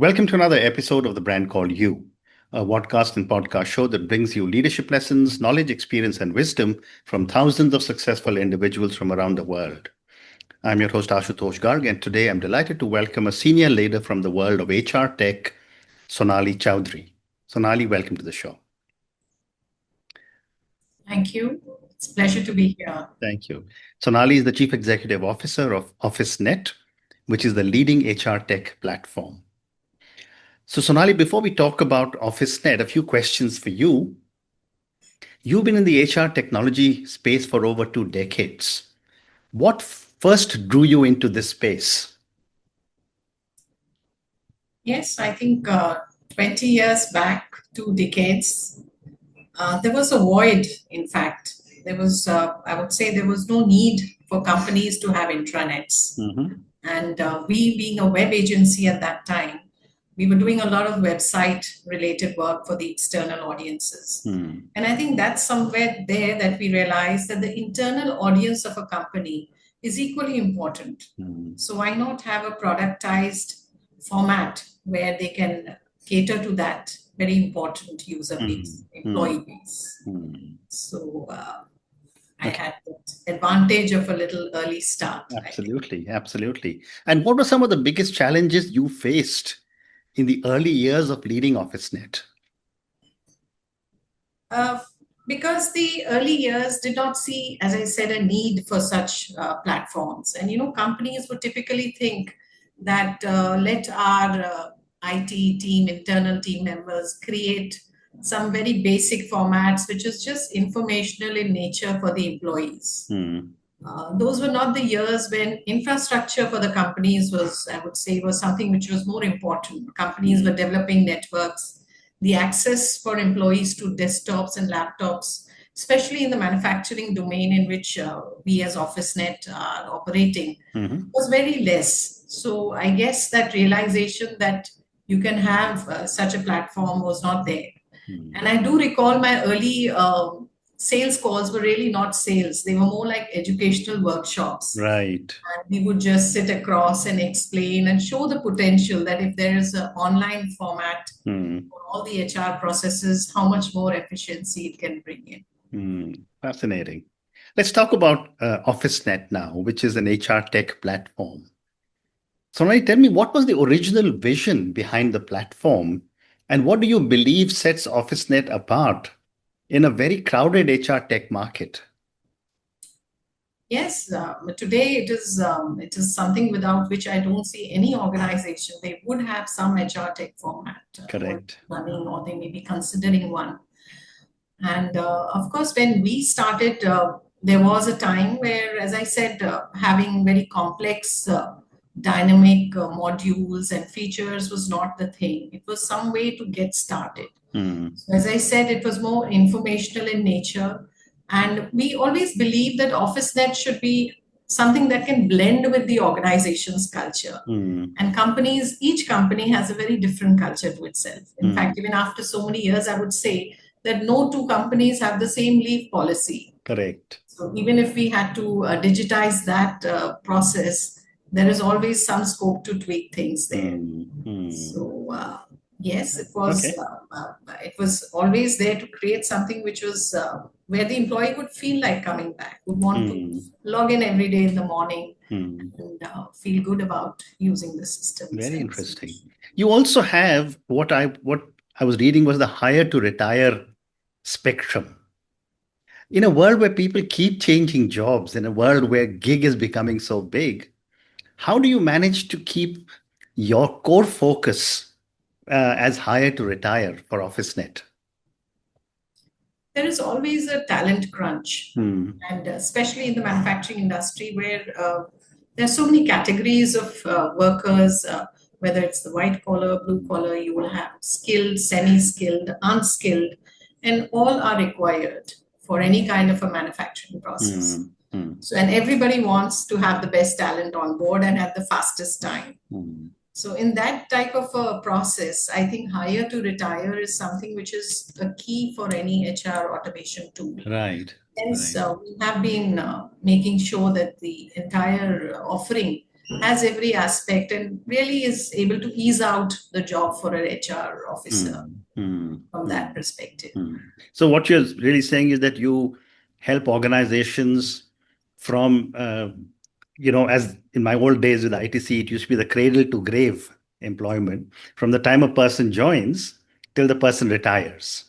Welcome to another episode of The Brand Called You, a podcast and podcast show that brings you leadership lessons, knowledge, experience, and wisdom from thousands of successful individuals from around the world. I'm your host, Ashutosh Garg, and today I'm delighted to welcome a senior leader from the world of HR tech, Sonali Chowdhry. Sonali, welcome to the show. Thank you. It's a pleasure to be here. Thank you. Sonali is the Chief Executive Officer of Officenet, which is the leading HR tech platform. So, Sonali, before we talk about Officenet, a few questions for you. You've been in the HR technology space for over 2 decades. What first drew you into this space? Yes, I think 20 years back, 2 decades, there was a void, in fact. I would say there was no need for companies to have intranets. And we, being a web agency at that time, we were doing a lot of website related work for the external audiences. And I think that's somewhere there that we realized that the internal audience of a company is equally important. So why not have a productized format where they can cater to that very important user base, employee base. So I had that advantage of a little early start. Absolutely, absolutely. And what were some of the biggest challenges you faced in the early years of leading Officenet? Because the early years did not see, as I said, a need for such platforms. And, companies would typically think that let our IT team, internal team members create some very basic formats, which is just informational in nature for the employees. Those were not the years when infrastructure for the companies was, I would say, was something which was more important. Companies were developing networks, the access for employees to desktops and laptops, especially in the manufacturing domain in which we as Officenet are operating, was very less. So I guess that realization that you can have such a platform was not there. And I do recall my early sales calls were really not sales. They were more like educational workshops. Right. And we would just sit across and explain and show the potential that if there is an online format for all the HR processes, how much more efficiency it can bring in. Fascinating. Let's talk about Officenet now, which is an HR tech platform. Sonali, tell me, what was the original vision behind the platform, and what do you believe sets Officenet apart in a very crowded HR tech market? Yes, today it is something without which I don't see any organization. They would have some HR tech format Correct. running, or they may be considering one. And of course, when we started, there was a time where, as I said, having very complex dynamic modules and features was not the thing. It was some way to get started. So as I said, it was more informational in nature. And we always believe that Officenet should be something that can blend with the organization's culture. And companies, each company has a very different culture to itself. In fact, even after so many years, I would say that no two companies have the same leave policy. Correct. So even if we had to digitize that process, there is always some scope to tweak things there. So yes, it was it was always there to create something which was where the employee would feel like coming back, would want to log in every day in the morning and feel good about using the system. Very interesting. You also have what I was reading was the hire to retire spectrum. In a world where people keep changing jobs, in a world where gig is becoming so big, how do you manage to keep your core focus as hire to retire for Officenet? There is always a talent crunch, and especially in the manufacturing industry where there are so many categories of workers, whether it's the white collar, blue collar, you will have skilled, semi-skilled, unskilled, and all are required for any kind of a manufacturing process. So, and everybody wants to have the best talent on board and at the fastest time. So in that type of a process, I think hire to retire is something which is a key for any HR automation tool. Right. Hence, we have been making sure that the entire offering has every aspect and really is able to ease out the job for an HR officer Hmm. Hmm. from Hmm. that perspective. Hmm. So what you're really saying is that you help organizations from, as in my old days with ITC, it used to be the cradle to grave employment from the time a person joins till the person retires.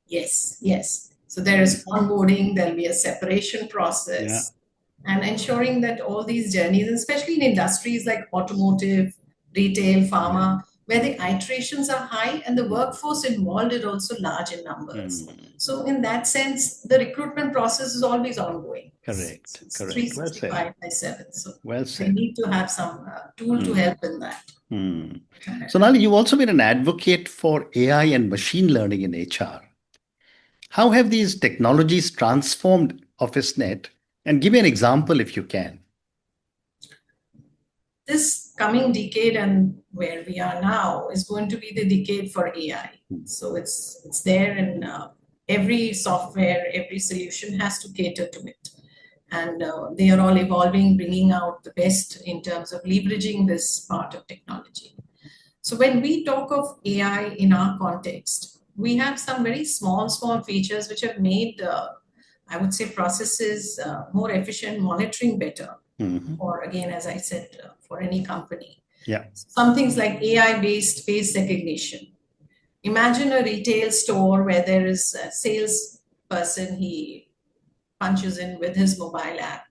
Yes, yes. So there is Nice. onboarding, there'll be a separation Yeah. process, and ensuring that all these journeys, especially in industries like automotive, retail, Yeah. pharma, where the iterations are high and the Hmm. workforce involved is also large in numbers. Hmm. So, in that sense, the recruitment process is always ongoing. Correct. It's Correct. Well said. 365 by 7. So, Well they said. need to have some tool to Hmm. help in that. Hmm. Sonali, you've also been an advocate for AI and machine learning in HR. How have these technologies transformed Officenet? And give me an example if you can. This coming decade and where we are now is going to be the decade for AI. Hmm. So it's there in every software, every solution has to cater to it, and they are all evolving, bringing out the best in terms of leveraging this part of technology. So when we talk of AI in our context, we have some very small features which have made, I would say, processes more efficient, monitoring better Mhm. or again, as I said, for any company. Yeah. Some things like AI-based face recognition. Imagine a retail store where there is a sales person, he punches in with his mobile app.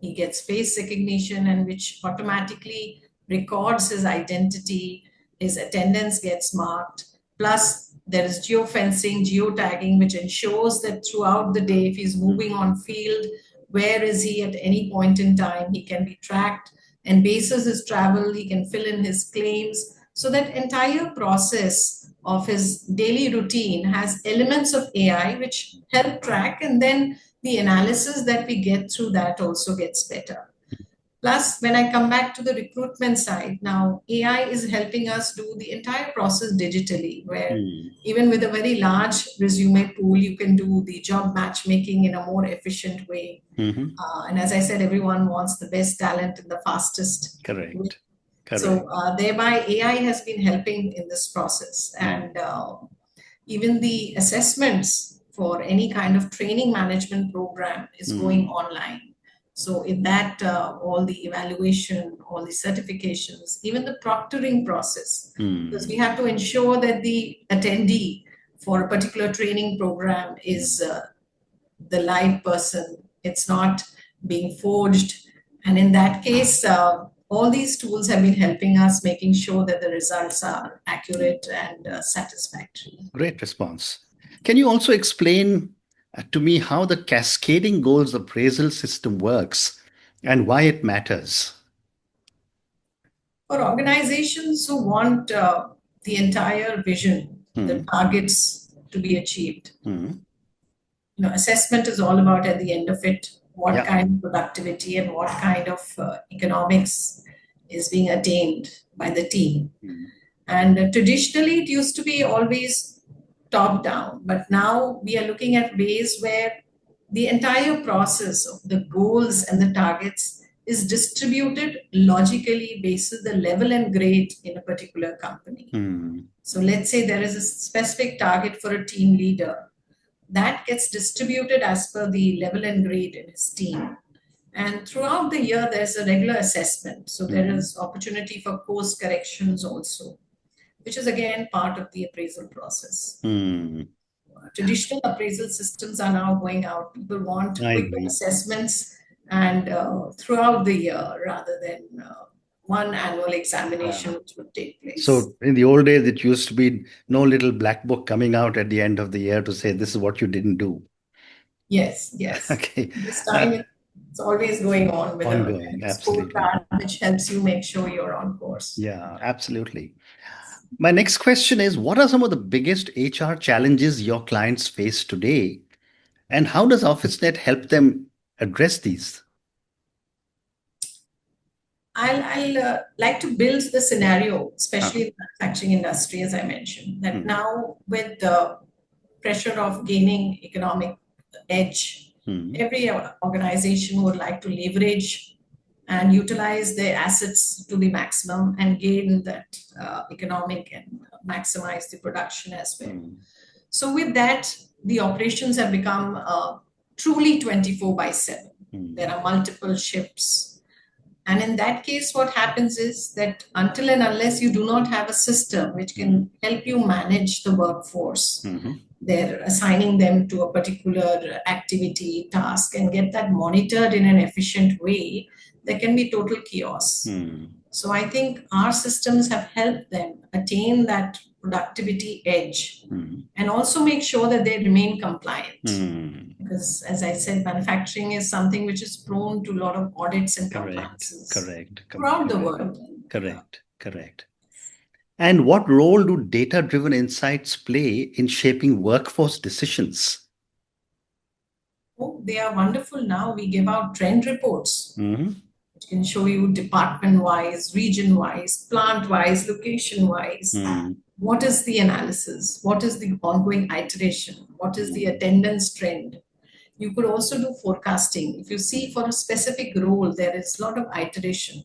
He gets face recognition and which automatically records his identity, his attendance gets marked. Plus, there is geofencing, geotagging, which ensures that throughout the day, if he's moving on field, where is he at any point in time, he can be tracked. And basis his travel, he can fill in his claims. So that entire process of his daily routine has elements of AI which help track, and then the analysis that we get through that also gets better. Plus, when I come back to the recruitment side, now AI is helping us do the entire process digitally, where Hmm. even with a very large resume pool, you can do the job matchmaking in a more efficient way. Mhm. And as I said, everyone wants the best talent in the fastest way. Correct. So, Correct. thereby, AI has been helping in this process. Hmm. And even the assessments for any kind of training management program is going Hmm. online. So in that, all the evaluation, all the certifications, even the proctoring process, because we Hmm. have to ensure that the attendee for a particular training program is Hmm. the live person. It's not being forged. And in that case, all these tools have been helping us making sure that the results are accurate and satisfactory. Great response. Can you also explain to me how the cascading goals appraisal system works and why it matters? For organizations who want the entire vision, the Hmm. targets to be achieved, Hmm. assessment is all about at the end of it what Yeah. kind of productivity and what kind of economics is being attained by the team. Hmm. And traditionally, it used to be always top down, but now we are looking at ways where the entire process of the goals and the targets is distributed logically based on the level and grade in a particular company. Hmm. So let's say there is a specific target for a team leader that gets distributed as per the level and grade in his team. And throughout the year, there's a regular assessment. So there Hmm. is opportunity for course corrections also, which is again part of the appraisal process. Hmm. Traditional appraisal systems are now going out. People want I quick agree. assessments and throughout the year rather than one annual Yeah. examination which would take place. So in the old days, it used to be no little black book coming out at the end of the year to say this is what you didn't do. Yes, yes. Okay. This Uh, time it's always going on with a Ongoing. Absolutely. scorecard which helps you make sure you're on course. Yeah, absolutely. My next question is, what are some of the biggest HR challenges your clients face today, and how does OfficeNet help them address these? I'll like to build the scenario, especially Uh-huh. in the manufacturing industry, as I mentioned, that Hmm. now with the pressure of gaining economic edge, Hmm. every organization would like to leverage and utilize their assets to the maximum and gain that economic and maximize the production as well. So with that, the operations have become truly 24 by 7. There are multiple shifts. And in that case, what happens is that until and unless you do not have a system which can help you manage the workforce, they're assigning them to a particular activity, task, and get that monitored in an efficient way, there can be total chaos. So I think our systems have helped them attain that productivity edge and also make sure that they remain compliant. Because as I said, manufacturing is something which is prone to a lot of audits and compliances throughout the world. Correct. And what role do data-driven insights play in shaping workforce decisions? Oh, they are wonderful now. We give out trend reports, which can show you department-wise, region-wise, plant-wise, location-wise. What is the analysis? What is the ongoing iteration? What is the attendance trend? You could also do forecasting. If you see for a specific role, there is a lot of iteration.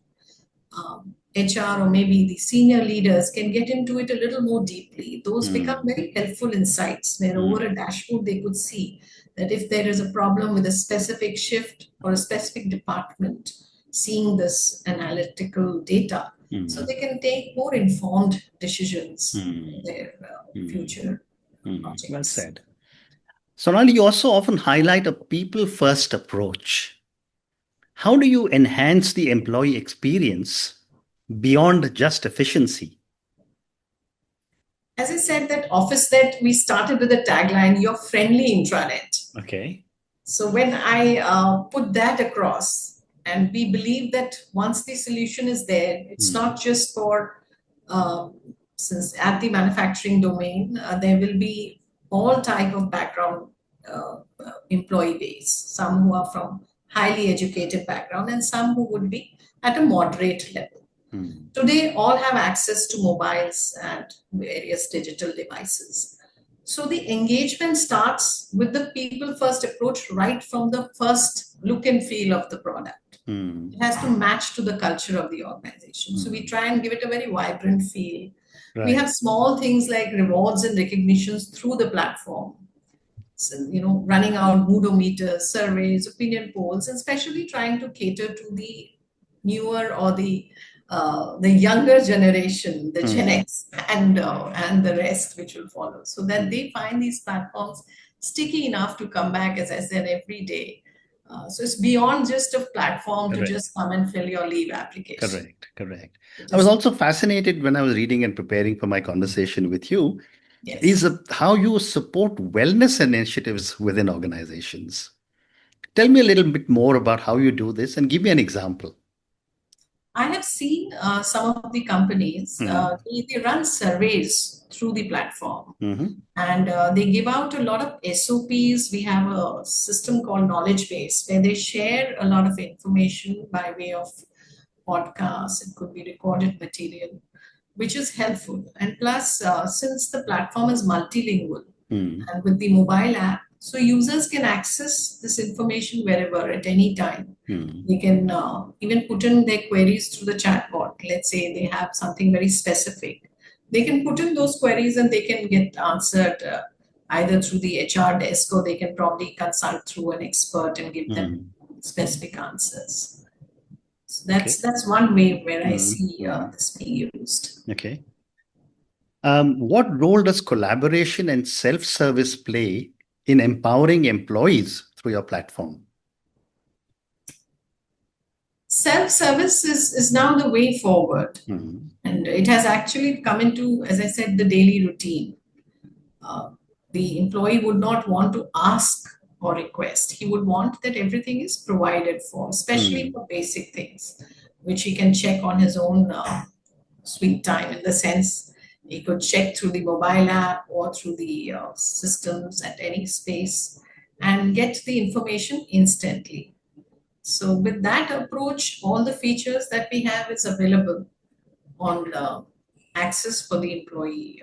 HR or maybe the senior leaders can get into it a little more deeply. Those become very helpful insights where over a dashboard they could see that if there is a problem with a specific shift or a specific department, seeing this analytical data, so they can take more informed decisions in their future projects. Well said. Sonali, you also often highlight a people-first approach. How do you enhance the employee experience beyond just efficiency? As I said, that Officenet, we started with a tagline, "Your friendly intranet." Okay. So when I put that across, and we believe that once the solution is there, it's not just for, since at the manufacturing domain, there will be all type of background employee base, some who are from highly educated background and some who would be at a moderate level. Today, all have access to mobiles and various digital devices. So the engagement starts with the people-first approach right from the first look and feel of the product. It has to match to the culture of the organization. So we try and give it a very vibrant feel. We have small things like rewards and recognitions through the platform. So, running out moodometers, surveys, opinion polls, and especially trying to cater to the newer or the younger generation, the Gen X and the rest which will follow, so that they find these platforms sticky enough to come back, as I said, every day. So it's beyond just a platform to just come and fill your leave application. Correct. I was also fascinated when I was reading and preparing for my conversation with you, is how you support wellness initiatives within organizations. Tell me a little bit more about how you do this and give me an example. I have seen some of the companies, they run surveys through the platform and they give out a lot of SOPs. We have a system called Knowledge Base where they share a lot of information by way of podcasts. It could be recorded material, which is helpful. And plus, since the platform is multilingual and with the mobile app, so users can access this information wherever at any time. They can even put in their queries through the chatbot. Let's say they have something very specific. They can put in those queries and they can get answered either through the HR desk, or they can probably consult through an expert and give them specific answers. So that's one way where I see this being used. Okay. What role does collaboration and self-service play in empowering employees through your platform? Self-service is now the way forward. And it has actually come into, as I said, the daily routine. The employee would not want to ask or request. He would want that everything is provided for, especially for basic things, which he can check on his own sweet time, in the sense he could check through the mobile app or through the systems at any space and get the information instantly. So with that approach, all the features that we have is available on access for the employee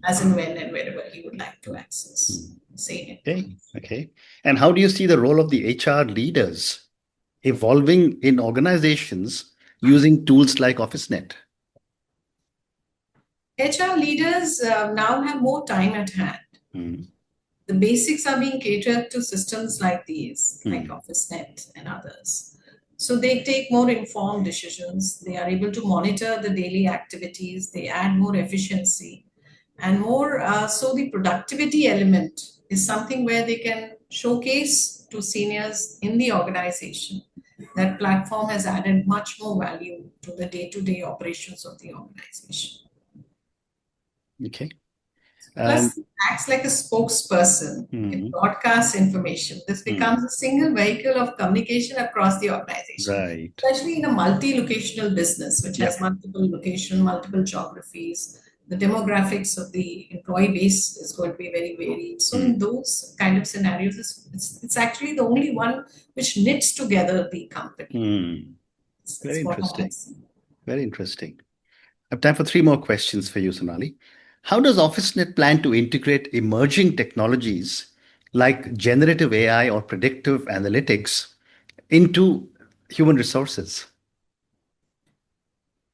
as and when and wherever he would like to access. Okay. And how do you see the role of the HR leaders evolving in organizations using tools like Officenet? HR leaders now have more time at hand. Mm, The basics are being catered to systems like these, like mm, Officenet and others. So they take more informed decisions. They are able to monitor the daily activities. They add more efficiency and more. So the productivity element is something where they can showcase to seniors in the organization that platform has added much more value to the day-to-day operations of the organization. okay. And Plus, it acts like a spokesperson. It mm, broadcasts information. This becomes mm, a single vehicle of communication across the organization, right. especially in a multi-locational business, which Yeah. has multiple location, multiple geographies. The demographics of the employee base is going to be very varied. So, in Mm, those kind of scenarios, it's actually the only one which knits together the company. mm. Very That's what I have interesting. seen. Very interesting. I have time for three more questions for you, Sonali. How does OfficeNet plan to integrate emerging technologies like generative AI or predictive analytics into human resources?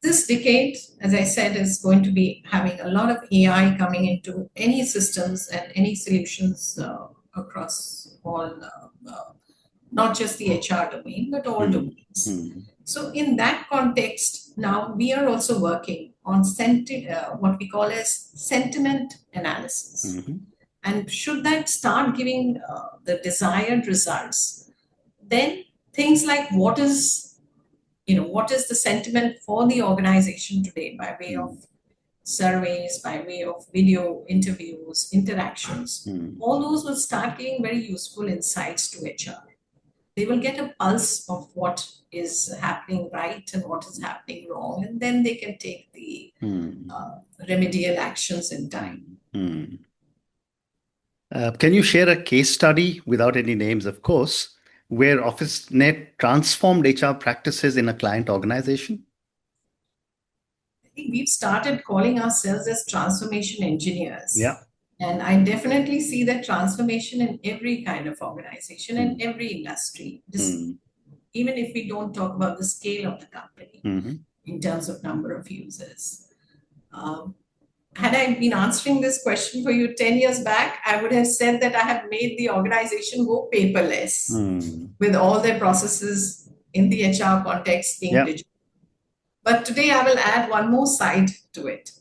This decade, as I said, is going to be having a lot of AI coming into any systems and any solutions across all, not just the HR domain, but all Hmm. domains. Hmm. So, in that context, now we are also working on what we call as sentiment analysis. Mhm. And should that start giving the desired results, then things like what is the sentiment for the organization today by way of Hmm. surveys, by way of video interviews, interactions, Hmm. all those will start giving very useful insights to HR. They will get a pulse of what is happening right and what is happening wrong, and then they can take the Hmm. remedial actions in time. Hmm. Hmm. Can you share a case study without any names, of course, where OfficeNet transformed HR practices in a client organization? I think we've started calling ourselves as transformation Yeah. engineers. And I definitely see that transformation in every kind of organization and Hmm. every industry, just Hmm. even if we don't talk about the scale of the company Hmm. in terms of number of users. Um, had I been answering this question for you 10 years back, I would have said that I have made the organization go paperless Hmm. with all their processes in the HR context being Yeah. digital. But today I will add one more side to it.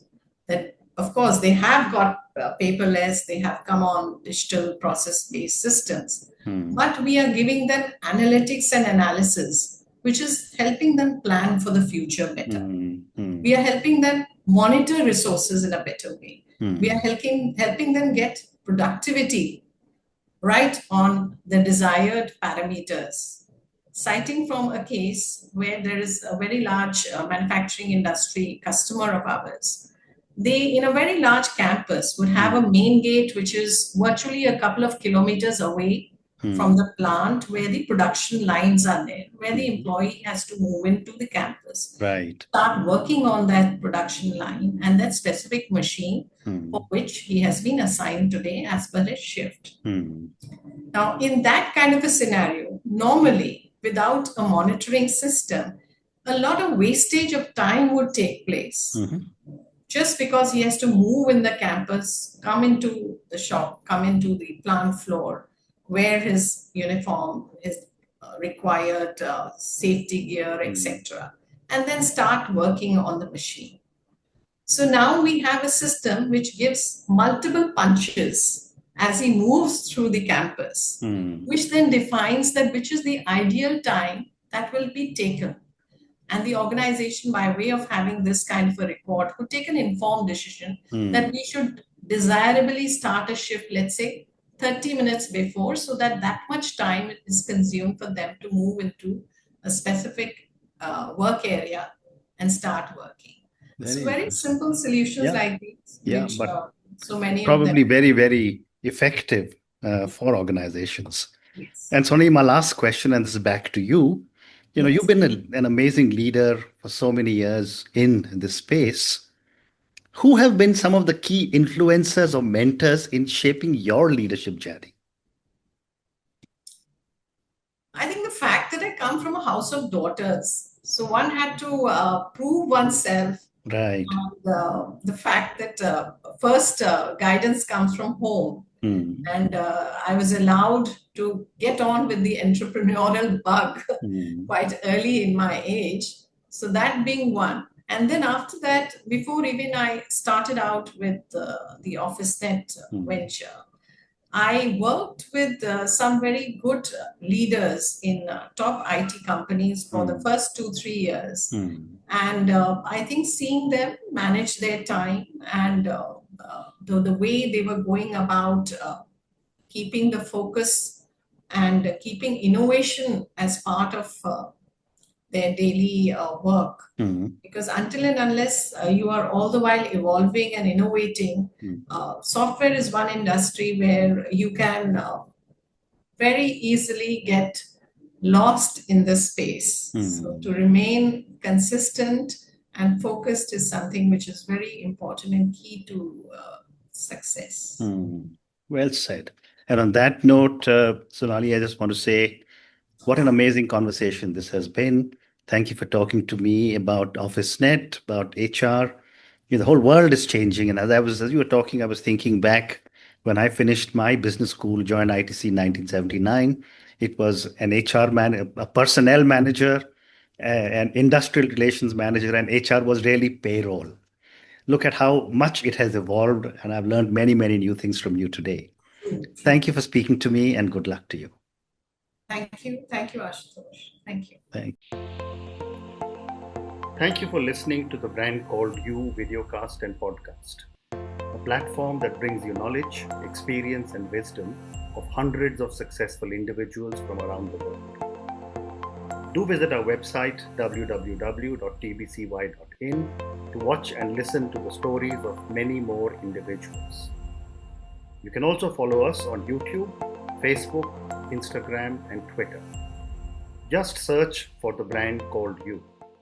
That, of course, they have got paperless, they have come on digital process based systems, Hmm. but we are giving them analytics and analysis, which is helping them plan for the future better. Hmm. We Hmm. are helping them monitor resources in a better way. We are Hmm. helping them get productivity right on the desired parameters. Citing from a case where there is a very large manufacturing industry customer of ours, they, in a very large campus, would have a Hmm. main gate which is virtually a couple of kilometers away from Hmm. the plant where the production lines are there, where the Hmm. employee has to move into the campus, Right. start working on that production line and that specific machine for Hmm. which he has been assigned today as per his shift. Hmm. Now, in that kind of a scenario, normally without a monitoring system, a lot of wastage of time would take place Hmm. just because he has to move in the campus, come into the shop, come into the plant floor, wear his uniform, his required safety gear, Hmm. etc., and then start working on the machine. So now we have a system which gives multiple punches as he moves through the campus, Hmm. which then defines that which is the ideal time that will be taken. And the organization, by way of having this kind of a record, could take an informed decision that Hmm. we should desirably start a shift, let's say 30 minutes before, so that that much time is consumed for them to move into a specific work area and start working. So Very very interesting. simple solutions Yeah. like these, Yeah. which But so many of them. probably very, very effective for organizations. Yes. And Sonny, my last question, and this is back to you. You've Yes. been an amazing leader for so many years in this space. Who have been some of the key influencers or mentors in shaping your leadership journey? I think the fact that I come from a house of daughters, so one had to prove oneself. Right. The fact that first guidance comes from home, Mm. and I was allowed to get on with the entrepreneurial bug Mm. quite early in my age. So that being one. And then after that, before even I started out with the Officenet Mm. venture, I worked with some very good leaders in top IT companies for the Mm. first 2, 3 years. Mm. And I think seeing them manage their time and the way they were going about keeping the focus and keeping innovation as part of their daily work. Mm. Because until and unless you are all the while evolving and innovating, Mm. software is one industry where you can very easily get lost in the space. So Mm. to remain consistent and focused is something which is very important and key to success. Mm. Well said. And on that note, Sonali, I just want to say what an amazing conversation this has been. Thank you for talking to me about OfficeNet, about HR. The whole world is changing. And as you were talking, I was thinking back when I finished my business school, joined ITC in 1979. It was an HR man, a personnel manager, an industrial relations manager, and HR was really payroll. Look at how much it has evolved, and I've learned many, many new things from you today. True, true. Thank you for speaking to me, and good luck to you. Thank you, Ashutosh. Thank you. Thank Thank you for listening to the Brand Called You videocast and podcast, a platform that brings you knowledge, experience, and wisdom of hundreds of successful individuals from around the world. Do visit our website www.tbcy.in to watch and listen to the stories of many more individuals. You can also follow us on YouTube, Facebook, Instagram, and Twitter. Just search for the brand called You.